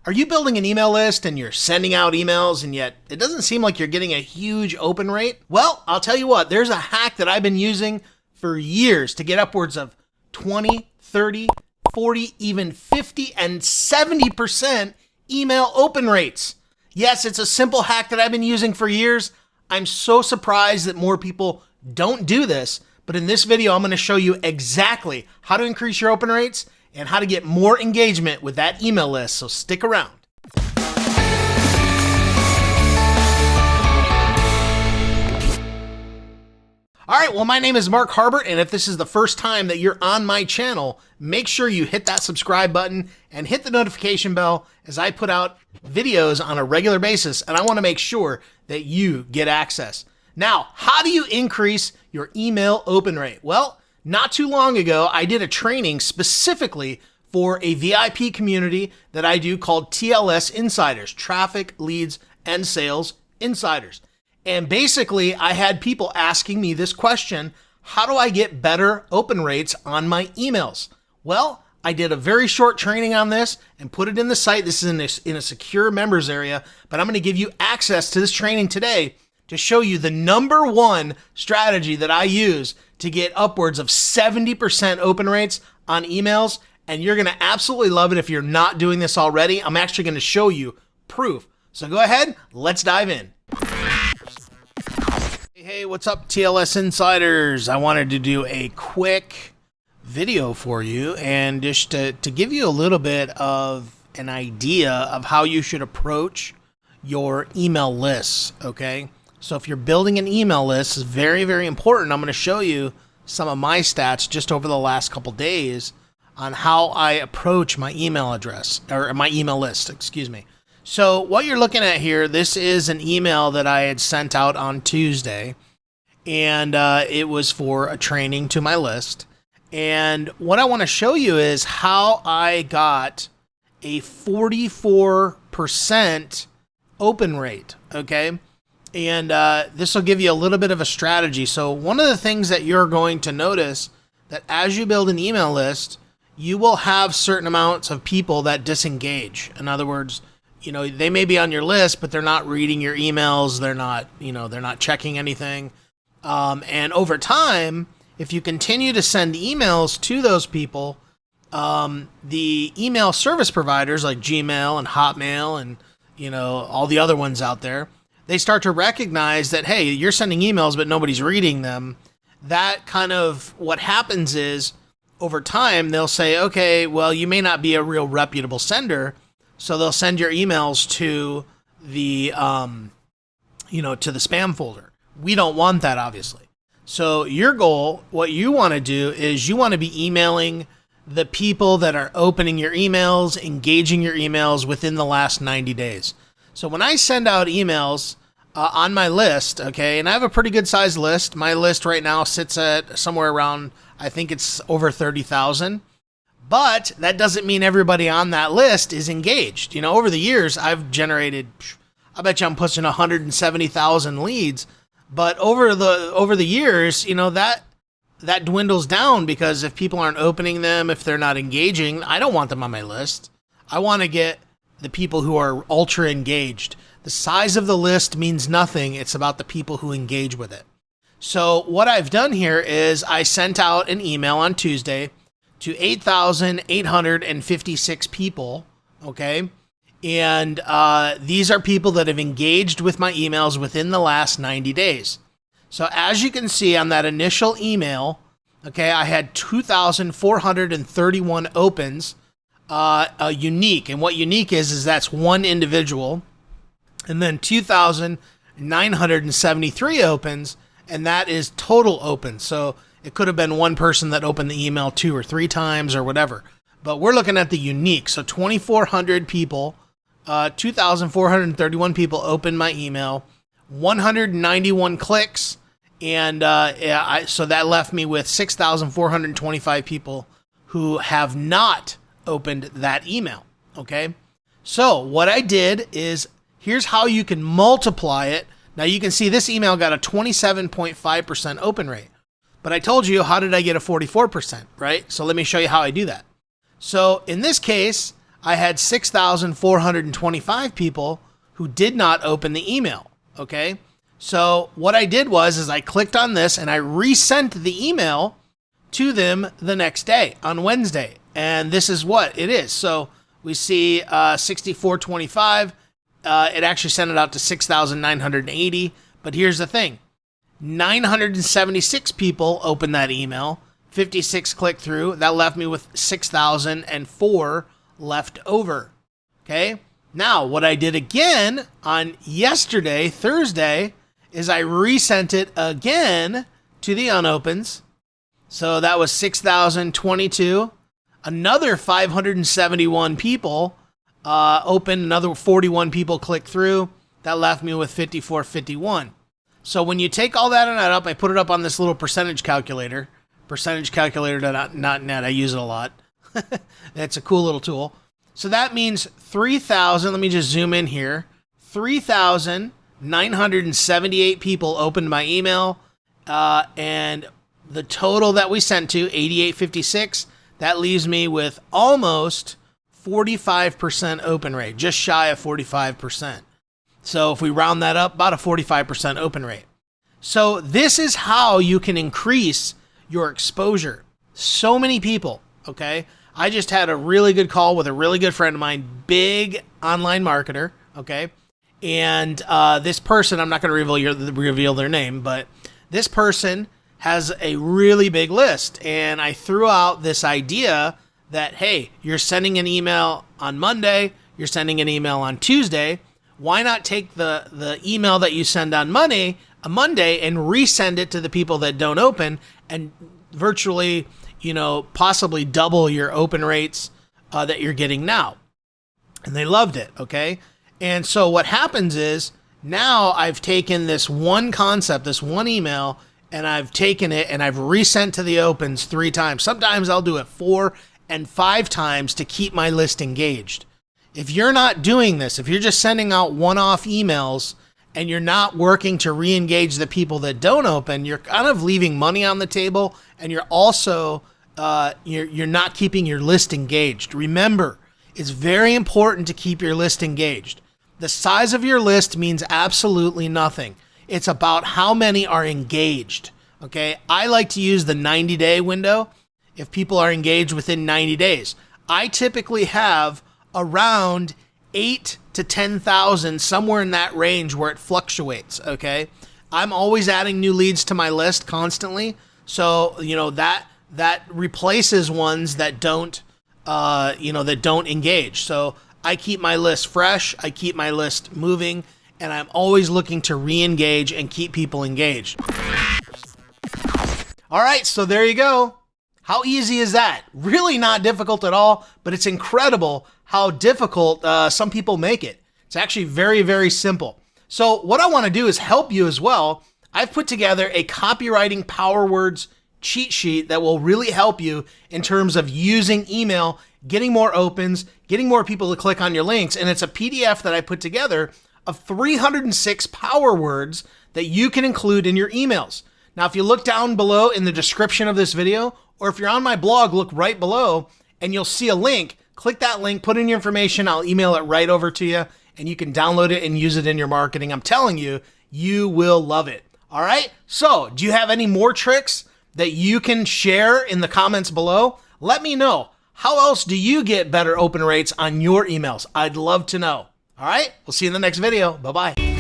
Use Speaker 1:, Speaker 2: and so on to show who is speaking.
Speaker 1: Are you building an email list and you're sending out emails and yet it doesn't seem like you're getting a huge open rate? Well, I'll tell you what, there's a hack that I've been using for years to get upwards of 20, 30, 40, even 50 and 70% email open rates. Yes, it's a simple hack that I've been using for years. I'm so surprised that more people don't do this, but in this video, I'm going to show you exactly how to increase your open rates and how to get more engagement with that email list, so stick around. All right, well, my name is Mark Harbert, and if this is the first time that you're on my channel, make sure you hit that subscribe button and hit the notification bell as I put out videos on a regular basis, and I want to make sure that you get access. Now, how do you increase your email open rate? Well, not too long ago, I did a training specifically for a VIP community that I do called TLS Insiders, Traffic, Leads, and Sales Insiders. And basically, I had people asking me this question: how do I get better open rates on my emails? Well, I did a very short training on this and put it in the site. This is in a secure members area, but I'm going to give you access to this training today to show you the number one strategy that I use to get upwards of 70% open rates on emails. And you're going to absolutely love it if you're not doing this already. I'm actually going to show you proof. So go ahead, let's dive in. Hey, what's up, TLS Insiders? I wanted to do a quick video for you and just to give you a little bit of an idea of how you should approach your email lists, okay? So if you're building an email list, it's very, very important. I'm going to show you some of my stats just over the last couple days on how I approach my email address, or my email list, excuse me. So what you're looking at here, this is an email that I had sent out on Tuesday, and it was for a training to my list. And what I want to show you is how I got a 44% open rate, okay? And this will give you a little bit of a strategy. So one of the things that you're going to notice that as you build an email list, you will have certain amounts of people that disengage. In other words, you know, they may be on your list, but they're not reading your emails. They're not, they're not checking anything. And over time, if you continue to send emails to those people, the email service providers like Gmail and Hotmail and, all the other ones out there, they start to recognize that, hey, you're sending emails, but nobody's reading them. That kind of what happens is over time, they'll say, okay, well, you may not be a real reputable sender. So they'll send your emails to the, to the spam folder. We don't want that, obviously. So your goal, what you want to do is you want to be emailing the people that are opening your emails, engaging your emails within the last 90 days. So when I send out emails on my list, okay, and I have a pretty good sized list. My list right now sits at somewhere around, I think it's over 30,000. But that doesn't mean everybody on that list is engaged. Over the years, I've generated, I bet you I'm pushing 170,000 leads. But over the years, that dwindles down because if people aren't opening them, if they're not engaging, I don't want them on my list. I want to get the people who are ultra engaged. The size of the list means nothing. It's about the people who engage with it. So what I've done here is I sent out an email on Tuesday to 8,856 people, okay? And these are people that have engaged with my emails within the last 90 days. So as you can see on that initial email, okay, I had 2,431 opens, unique. And what unique is that's one individual. And then 2,973 opens, and that is total opens. So it could have been one person that opened the email 2 or 3 times or whatever. But we're looking at the unique. So 2,400 people, 2,431 people opened my email, 191 clicks. And so that left me with 6,425 people who have not opened that email. Okay. So what I did is here's how you can multiply it. Now you can see this email got a 27.5% open rate. But I told you, how did I get a 44%, right? So let me show you how I do that. So in this case, I had 6,425 people who did not open the email. Okay. So what I did was I clicked on this and I resent the email to them the next day on Wednesday. And this is what it is. So we see 6,425. It actually sent it out to 6,980. But here's the thing. 976 people opened that email. 56 clicked through. That left me with 6,004 left over. Okay. Now, what I did again on yesterday, Thursday, is I resent it again to the unopens. So that was 6,022. Another 571 people opened. Another 41 people clicked through. That left me with 5451. So when you take all that and add up, I put it up on this little percentage calculator. Percentagecalculator.net. I use it a lot. That's a cool little tool. So that means 3,000. Let me just zoom in here. 3,978 people opened my email. And the total that we sent to, 8856, that leaves me with almost 45% open rate, just shy of 45%. So if we round that up, about a 45% open rate. So this is how you can increase your exposure. So many people, okay? I just had a really good call with a really good friend of mine, big online marketer, okay? And this person, I'm not going to reveal their name, but this person has a really big list. And I threw out this idea that, hey, you're sending an email on Monday, you're sending an email on Tuesday. Why not take the email that you send on Monday and resend it to the people that don't open and virtually, possibly double your open rates that you're getting now. And they loved it, okay? And so what happens is now I've taken this one concept, this one email, and I've taken it and I've resent to the opens 3 times. Sometimes I'll do it 4 and 5 times to keep my list engaged. If you're not doing this, if you're just sending out one-off emails and you're not working to re-engage the people that don't open, you're kind of leaving money on the table, and you're also you're not keeping your list engaged. Remember, it's very important to keep your list engaged. The size of your list means absolutely nothing. It's about how many are engaged. Okay, I like to use the 90-day window. If people are engaged within 90 days, I typically have around 8 to 10,000, somewhere in that range where it fluctuates. Okay, I'm always adding new leads to my list constantly, so that replaces ones that don't engage. So I keep my list fresh, I keep my list moving, and I'm always looking to re-engage and keep people engaged. All right, so there you go. How easy is that? Really not difficult at all, but it's incredible how difficult some people make it. It's actually very, very simple. So what I want to do is help you as well. I've put together a copywriting power words cheat sheet that will really help you in terms of using email, getting more opens, getting more people to click on your links. And it's a PDF that I put together of 306 power words that you can include in your emails. Now, if you look down below in the description of this video, or if you're on my blog, look right below and you'll see a link. Click that link, put in your information. I'll email it right over to you and you can download it and use it in your marketing. I'm telling you, you will love it. All right. So do you have any more tricks that you can share in the comments below? Let me know. How else do you get better open rates on your emails? I'd love to know. All right. We'll see you in the next video. Bye-bye.